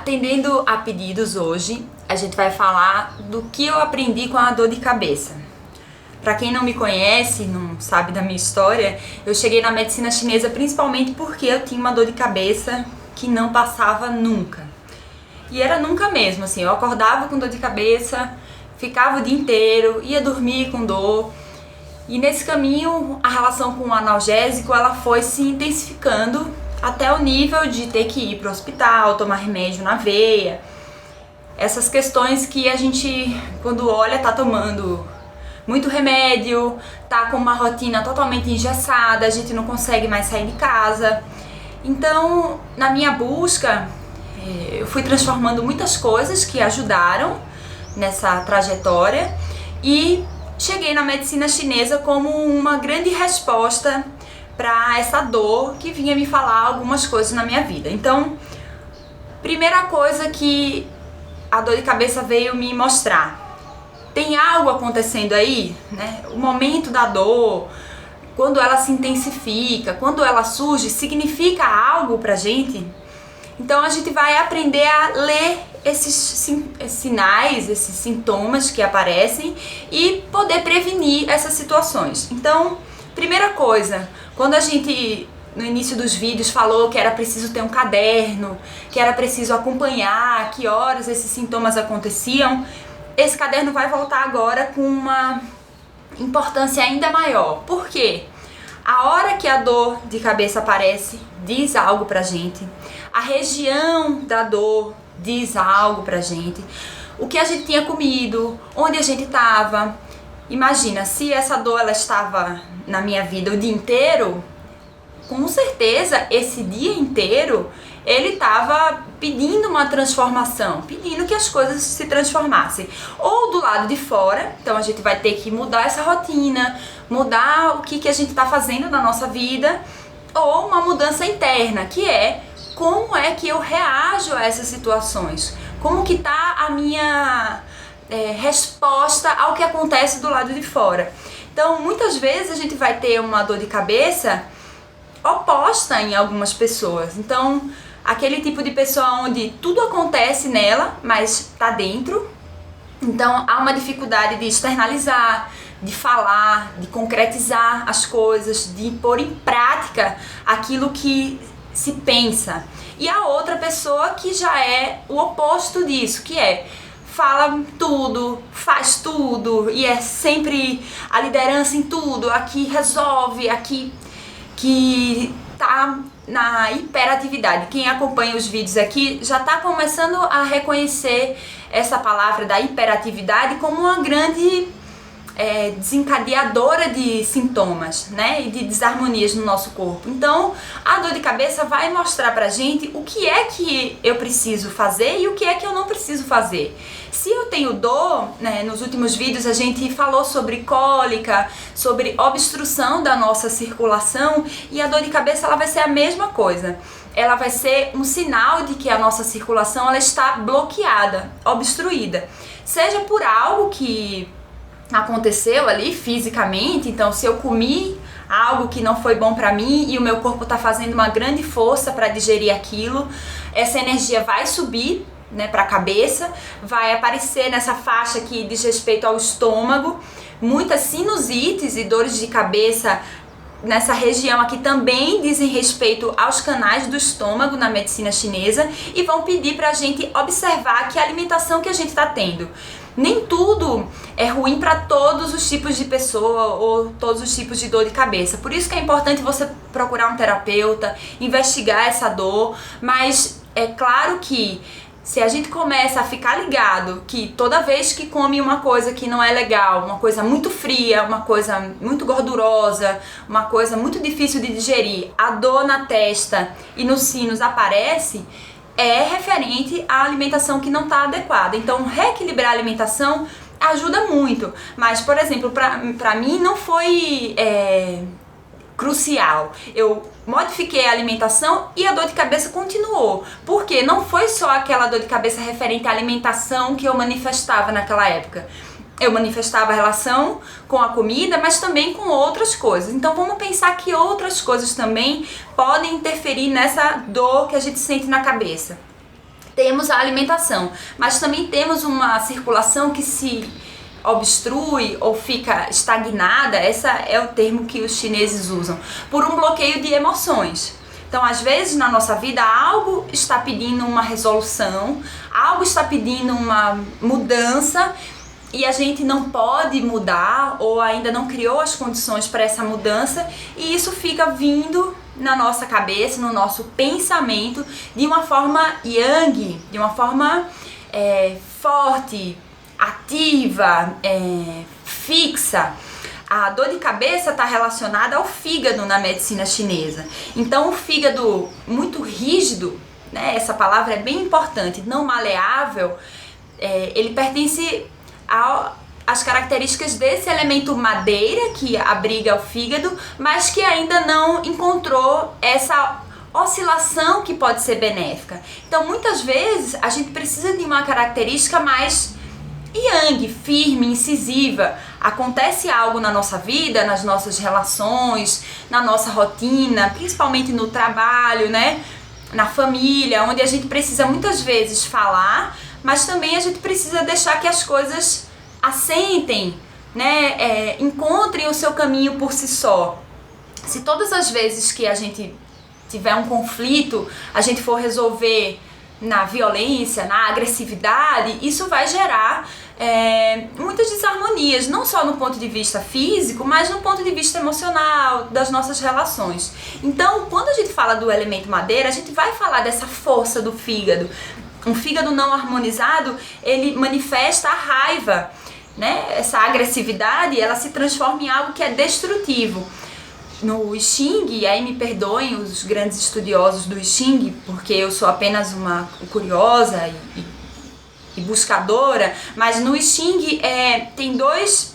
Atendendo a pedidos hoje, a gente vai falar do que eu aprendi com a dor de cabeça. Para quem não me conhece, não sabe da minha história, eu cheguei na medicina chinesa principalmente porque eu tinha uma dor de cabeça que não passava nunca. E era nunca mesmo, assim, eu acordava com dor de cabeça, ficava o dia inteiro, ia dormir com dor. E nesse caminho, a relação com o analgésico, ela foi se intensificando até o nível de ter que ir para o hospital, tomar remédio na veia. Essas questões que a gente, quando olha, tá tomando muito remédio, tá com uma rotina totalmente engessada, a gente não consegue mais sair de casa. Então, na minha busca, eu fui transformando muitas coisas que ajudaram nessa trajetória e cheguei na medicina chinesa como uma grande resposta para essa dor que vinha me falar algumas coisas na minha vida. Então, primeira coisa que a dor de cabeça veio me mostrar: tem algo acontecendo aí, né? O momento da dor, quando ela se intensifica, quando ela surge, significa algo pra gente. Então a gente vai aprender a ler esses sinais, esses sintomas que aparecem e poder prevenir essas situações. Então, primeira coisa, quando a gente no início dos vídeos falou que era preciso ter um caderno, que era preciso acompanhar que horas esses sintomas aconteciam, esse caderno vai voltar agora com uma importância ainda maior. Por quê? A hora que a dor de cabeça aparece, diz algo pra gente. A região da dor diz algo pra gente. O que a gente tinha comido, onde a gente estava. Imagina, se essa dor ela estava na minha vida o dia inteiro, com certeza esse dia inteiro ele estava pedindo uma transformação, pedindo que as coisas se transformassem. Ou do lado de fora, então a gente vai ter que mudar essa rotina, mudar o que a gente está fazendo na nossa vida, ou uma mudança interna, que é como é que eu reajo a essas situações, como que está a minha resposta ao que acontece do lado de fora. Então, muitas vezes a gente vai ter uma dor de cabeça oposta em algumas pessoas. Então, aquele tipo de pessoa onde tudo acontece nela, mas tá dentro. Então, há uma dificuldade de externalizar, de falar, de concretizar as coisas, de pôr em prática aquilo que se pensa. E a outra pessoa que já é o oposto disso, que é fala tudo, faz tudo e é sempre a liderança em tudo, aqui resolve, aqui que tá na hiperatividade. Quem acompanha os vídeos aqui já tá começando a reconhecer essa palavra da hiperatividade como uma grande desencadeadora de sintomas, né, e de desarmonias no nosso corpo. Então, a dor de cabeça vai mostrar pra gente o que é que eu preciso fazer e o que é que eu não preciso fazer. Se eu tenho dor, né, nos últimos vídeos a gente falou sobre cólica, sobre obstrução da nossa circulação, e a dor de cabeça ela vai ser a mesma coisa. Ela vai ser um sinal de que a nossa circulação ela está bloqueada, obstruída. Seja por algo que aconteceu ali fisicamente, então se eu comi algo que não foi bom pra mim e o meu corpo tá fazendo uma grande força para digerir aquilo, essa energia vai subir, né, para a cabeça, vai aparecer nessa faixa que diz respeito ao estômago. Muitas sinusites e dores de cabeça nessa região aqui também dizem respeito aos canais do estômago na medicina chinesa e vão pedir pra gente observar que a alimentação que a gente tá tendo. Nem tudo é ruim para todos os tipos de pessoa ou todos os tipos de dor de cabeça. Por isso que é importante você procurar um terapeuta, investigar essa dor, mas é claro que se a gente começa a ficar ligado que toda vez que come uma coisa que não é legal, uma coisa muito fria, uma coisa muito gordurosa, uma coisa muito difícil de digerir, a dor na testa e nos sinos aparece, é referente à alimentação que não está adequada. Então, reequilibrar a alimentação ajuda muito. Mas, por exemplo, para mim não foi crucial. Eu modifiquei a alimentação e a dor de cabeça continuou. Porque não foi só aquela dor de cabeça referente à alimentação que eu manifestava naquela época. Eu manifestava a relação com a comida, mas também com outras coisas. Então vamos pensar que outras coisas também podem interferir nessa dor que a gente sente na cabeça. temos a alimentação, mas também temos uma circulação que se obstrui ou fica estagnada, esse é o termo que os chineses usam, por um bloqueio de emoções. Então, às vezes, na nossa vida, algo está pedindo uma resolução, algo está pedindo uma mudança e a gente não pode mudar ou ainda não criou as condições para essa mudança, e isso fica vindo na nossa cabeça, no nosso pensamento, de uma forma yang, de uma forma forte, ativa, fixa. A dor de cabeça está relacionada ao fígado na medicina chinesa. Então, o fígado muito rígido, né, essa palavra é bem importante, não maleável, ele pertence às características desse elemento madeira que abriga o fígado, mas que ainda não encontrou essa oscilação que pode ser benéfica. Então, muitas vezes, a gente precisa de uma característica mais yang, firme, incisiva. Acontece algo na nossa vida, nas nossas relações, na nossa rotina, principalmente no trabalho, né? Na família, onde a gente precisa muitas vezes falar, mas também a gente precisa deixar que as coisas assentem, né? Encontrem o seu caminho por si só. Se todas as vezes que a gente tiver um conflito, a gente for resolver na violência, na agressividade, isso vai gerar muitas desarmonias, não só no ponto de vista físico, mas no ponto de vista emocional, das nossas relações. Então, quando a gente fala do elemento madeira, a gente vai falar dessa força do fígado. Um fígado não harmonizado, ele manifesta a raiva, né? Essa agressividade, ela se transforma em algo que é destrutivo. No I Ching, e aí me perdoem os grandes estudiosos do I Ching, porque eu sou apenas uma curiosa e buscadora, mas no I Ching tem dois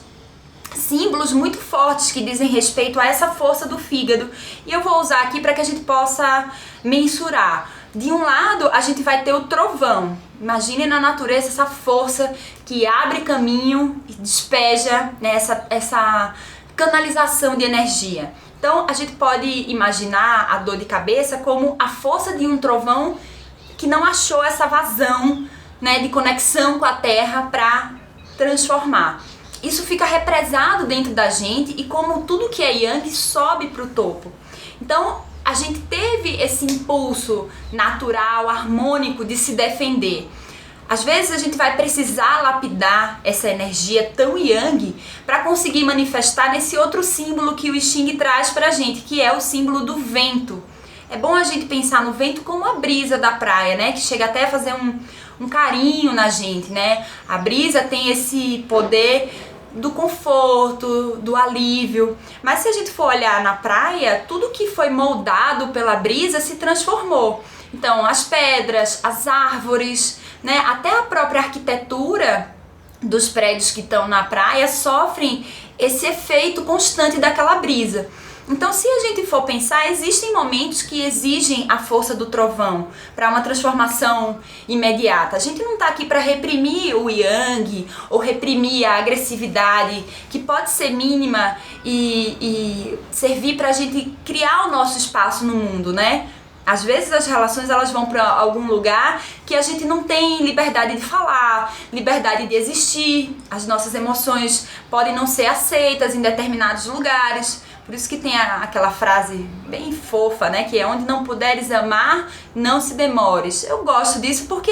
símbolos muito fortes que dizem respeito a essa força do fígado, e eu vou usar aqui para que a gente possa mensurar. De um lado, a gente vai ter o trovão. Imagine na natureza essa força que abre caminho e despeja, né, essa canalização de energia. Então, a gente pode imaginar a dor de cabeça como a força de um trovão que não achou essa vazão, né, de conexão com a terra para transformar. Isso fica represado dentro da gente e, como tudo que é yang, sobe para o topo. Então, a gente teve esse impulso natural, harmônico de se defender. Às vezes a gente vai precisar lapidar essa energia tão yang para conseguir manifestar nesse outro símbolo que o I Ching traz pra gente, que é o símbolo do vento. É bom a gente pensar no vento como a brisa da praia, né? Que chega até a fazer um carinho na gente, né? A brisa tem esse poder do conforto, do alívio. Mas se a gente for olhar na praia, tudo que foi moldado pela brisa se transformou. Então, as pedras, as árvores, né, até a própria arquitetura dos prédios que estão na praia sofrem esse efeito constante daquela brisa. Então, se a gente for pensar, existem momentos que exigem a força do trovão para uma transformação imediata. A gente não está aqui para reprimir o yang ou reprimir a agressividade, que pode ser mínima e servir para a gente criar o nosso espaço no mundo, né? Às vezes as relações elas vão para algum lugar que a gente não tem liberdade de falar, liberdade de existir, as nossas emoções podem não ser aceitas em determinados lugares. Por isso que tem aquela frase bem fofa, né, que é: onde não puderes amar, não se demores. Eu gosto disso porque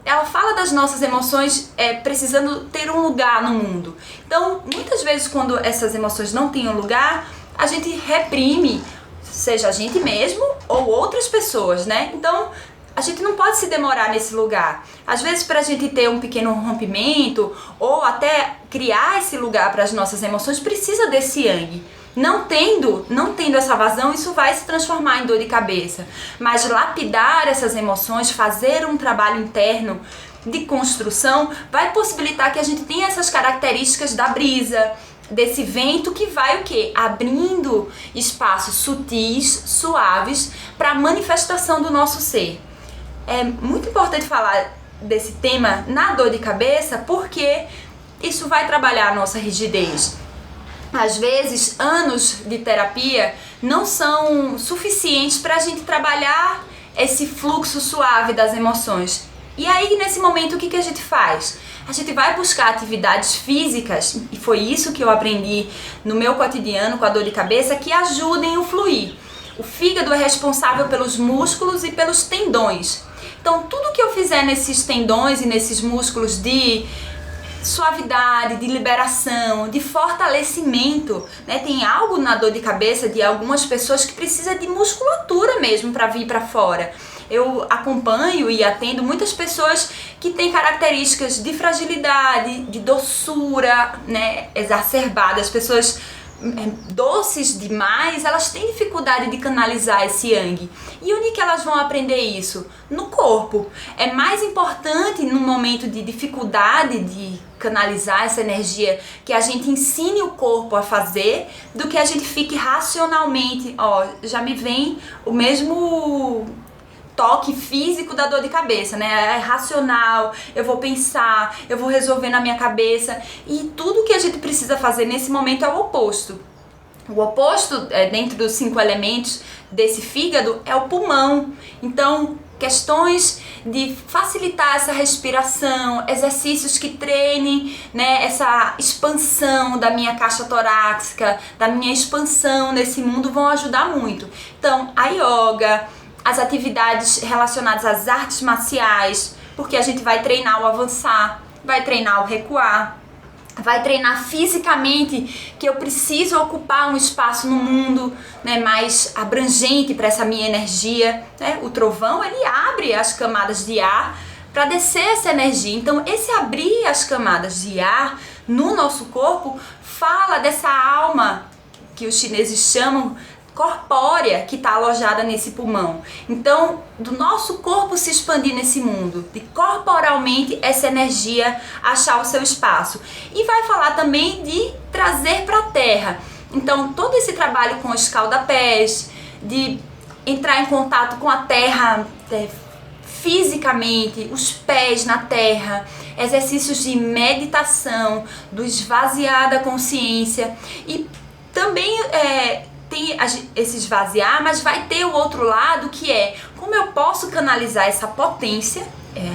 ela fala das nossas emoções precisando ter um lugar no mundo. Então, muitas vezes quando essas emoções não têm um lugar, a gente reprime, seja a gente mesmo ou outras pessoas, né? Então, a gente não pode se demorar nesse lugar. Às vezes, para a gente ter um pequeno rompimento ou até criar esse lugar para as nossas emoções, precisa desse yang. Não tendo essa vazão, isso vai se transformar em dor de cabeça. Mas lapidar essas emoções, fazer um trabalho interno de construção, vai possibilitar que a gente tenha essas características da brisa, desse vento que vai o quê? Abrindo espaços sutis, suaves para a manifestação do nosso ser. É muito importante falar desse tema na dor de cabeça porque isso vai trabalhar a nossa rigidez. Às vezes, anos de terapia não são suficientes para a gente trabalhar esse fluxo suave das emoções. E aí, nesse momento, o que a gente faz? A gente vai buscar atividades físicas, e foi isso que eu aprendi no meu cotidiano com a dor de cabeça, que ajudem o fluir. O fígado é responsável pelos músculos e pelos tendões. Então, tudo que eu fizer nesses tendões e nesses músculos de suavidade, de liberação, de fortalecimento, né? Tem algo na dor de cabeça de algumas pessoas que precisa de musculatura mesmo para vir para fora. Eu acompanho e atendo muitas pessoas que têm características de fragilidade, de doçura, né, exacerbadas, pessoas doces demais, elas têm dificuldade de canalizar esse yang. E onde que elas vão aprender isso? No corpo. É mais importante no momento de dificuldade de canalizar essa energia que a gente ensine o corpo a fazer do que a gente fique racionalmente, já me vem o mesmo toque físico da dor de cabeça, né? É racional, eu vou pensar, eu vou resolver na minha cabeça, e tudo que a gente precisa fazer nesse momento é o oposto. O oposto, dentro dos 5 elementos desse fígado, é o pulmão. Então, questões de facilitar essa respiração, exercícios que treinem, né, essa expansão da minha caixa torácica, da minha expansão nesse mundo, vão ajudar muito. Então, a yoga, as atividades relacionadas às artes marciais, porque a gente vai treinar o avançar, vai treinar o recuar, vai treinar fisicamente que eu preciso ocupar um espaço no mundo, né, mais abrangente para essa minha energia, né? O trovão, ele abre as camadas de ar para descer essa energia. Então, esse abrir as camadas de ar no nosso corpo fala dessa alma que os chineses chamam corpórea, que está alojada nesse pulmão. Então, do nosso corpo se expandir nesse mundo, de corporalmente essa energia achar o seu espaço. E vai falar também de trazer para a terra. Então, todo esse trabalho com os escaldapés, de entrar em contato com a terra fisicamente, os pés na terra, exercícios de meditação, do esvaziar da consciência, e também tem esse esvaziar, mas vai ter o outro lado, que é como eu posso canalizar essa potência.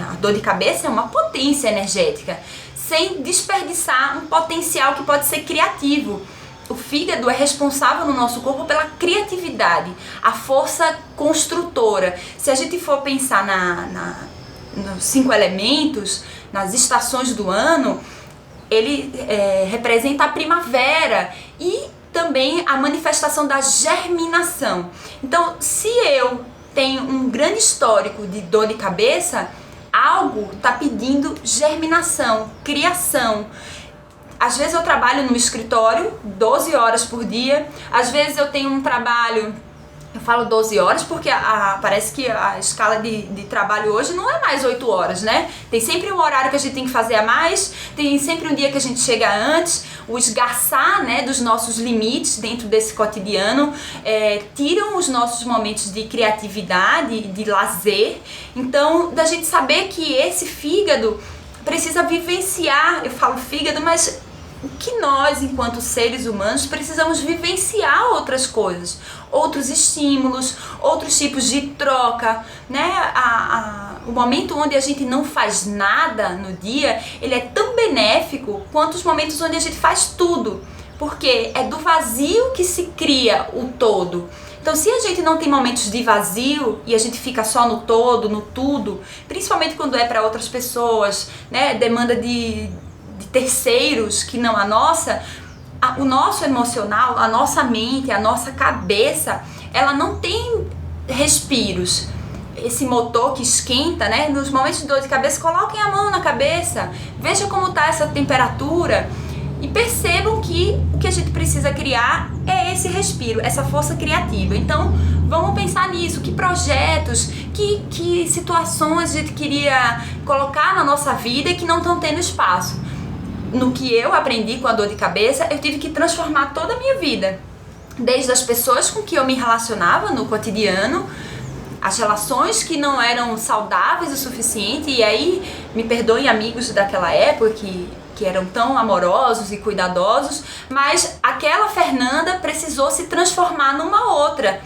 A dor de cabeça é uma potência energética, sem desperdiçar um potencial que pode ser criativo. O fígado é responsável no nosso corpo pela criatividade, a força construtora. Se a gente for pensar nos 5 elementos, nas estações do ano, ele representa a primavera e também a manifestação da germinação. Então, se eu tenho um grande histórico de dor de cabeça, algo está pedindo germinação, criação. Às vezes eu trabalho no escritório 12 horas por dia, às vezes eu tenho um trabalho, eu falo 12 horas porque parece que a escala de trabalho hoje não é mais 8 horas, né? Tem sempre um horário que a gente tem que fazer a mais, tem sempre um dia que a gente chega antes. O esgarçar, né, dos nossos limites dentro desse cotidiano tiram os nossos momentos de criatividade, de lazer. Então, da gente saber que esse fígado precisa vivenciar, eu falo fígado, mas que nós, enquanto seres humanos, precisamos vivenciar outras coisas, outros estímulos, outros tipos de troca, né? O momento onde a gente não faz nada no dia, ele é tão benéfico quanto os momentos onde a gente faz tudo, porque é do vazio que se cria o todo. Então, se a gente não tem momentos de vazio e a gente fica só no todo, no tudo, principalmente quando é para outras pessoas, né? Demanda de terceiros que não a nossa, o nosso emocional, a nossa mente, a nossa cabeça, ela não tem respiros. Esse motor que esquenta, né? Nos momentos de dor de cabeça, coloquem a mão na cabeça, veja como está essa temperatura e percebam que o que a gente precisa criar é esse respiro, essa força criativa. Então, vamos pensar nisso, que projetos, que situações a gente queria colocar na nossa vida e que não estão tendo espaço. No que eu aprendi com a dor de cabeça, eu tive que transformar toda a minha vida. Desde as pessoas com que eu me relacionava no cotidiano, as relações que não eram saudáveis o suficiente, e aí, me perdoem amigos daquela época que eram tão amorosos e cuidadosos, mas aquela Fernanda precisou se transformar numa outra,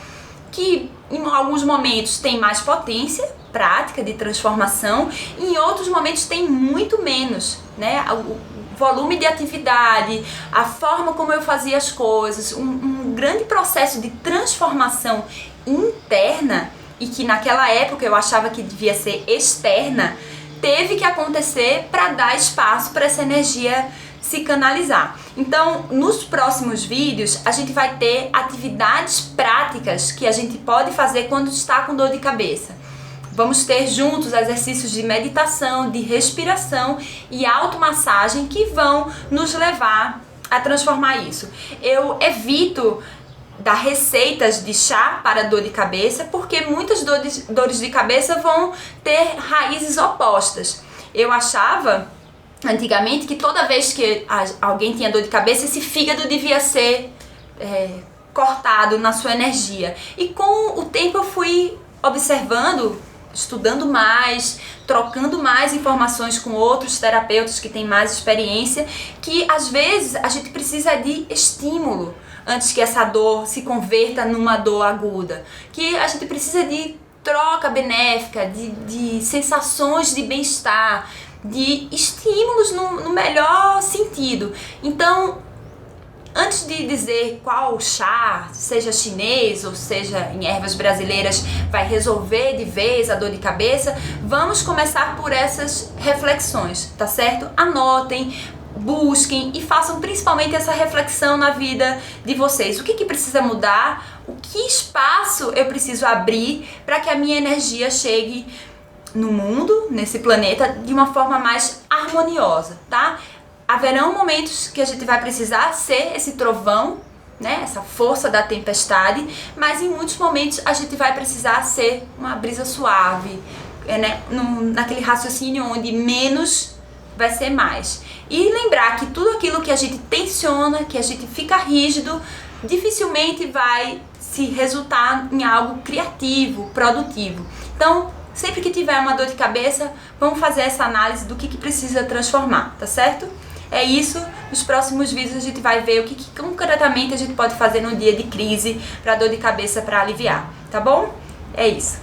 que em alguns momentos tem mais potência, prática de transformação, e em outros momentos tem muito menos, né? O volume de atividade, a forma como eu fazia as coisas, um grande processo de transformação interna, e que naquela época eu achava que devia ser externa, teve que acontecer para dar espaço para essa energia se canalizar. Então, nos próximos vídeos, a gente vai ter atividades práticas que a gente pode fazer quando está com dor de cabeça. Vamos ter juntos exercícios de meditação, de respiração e automassagem que vão nos levar a transformar isso. Eu evito dar receitas de chá para dor de cabeça, porque muitas dores de cabeça vão ter raízes opostas. Eu achava antigamente que toda vez que alguém tinha dor de cabeça, esse fígado devia ser cortado na sua energia. E com o tempo eu fui observando, estudando mais, trocando mais informações com outros terapeutas que têm mais experiência, que às vezes a gente precisa de estímulo antes que essa dor se converta numa dor aguda, que a gente precisa de troca benéfica, de sensações de bem-estar, de estímulos no melhor sentido. Então, antes de dizer qual chá, seja chinês ou seja em ervas brasileiras, vai resolver de vez a dor de cabeça, vamos começar por essas reflexões, tá certo? Anotem, busquem e façam principalmente essa reflexão na vida de vocês. O que precisa mudar? O que espaço eu preciso abrir para que a minha energia chegue no mundo, nesse planeta, de uma forma mais harmoniosa, tá? Haverão momentos que a gente vai precisar ser esse trovão, né? Essa força da tempestade, mas em muitos momentos a gente vai precisar ser uma brisa suave, né? Naquele raciocínio onde menos vai ser mais. E lembrar que tudo aquilo que a gente tensiona, que a gente fica rígido, dificilmente vai se resultar em algo criativo, produtivo. Então, sempre que tiver uma dor de cabeça, vamos fazer essa análise do que precisa transformar, tá certo? É isso, nos próximos vídeos a gente vai ver o que concretamente a gente pode fazer no dia de crise para dor de cabeça, para aliviar, tá bom? É isso.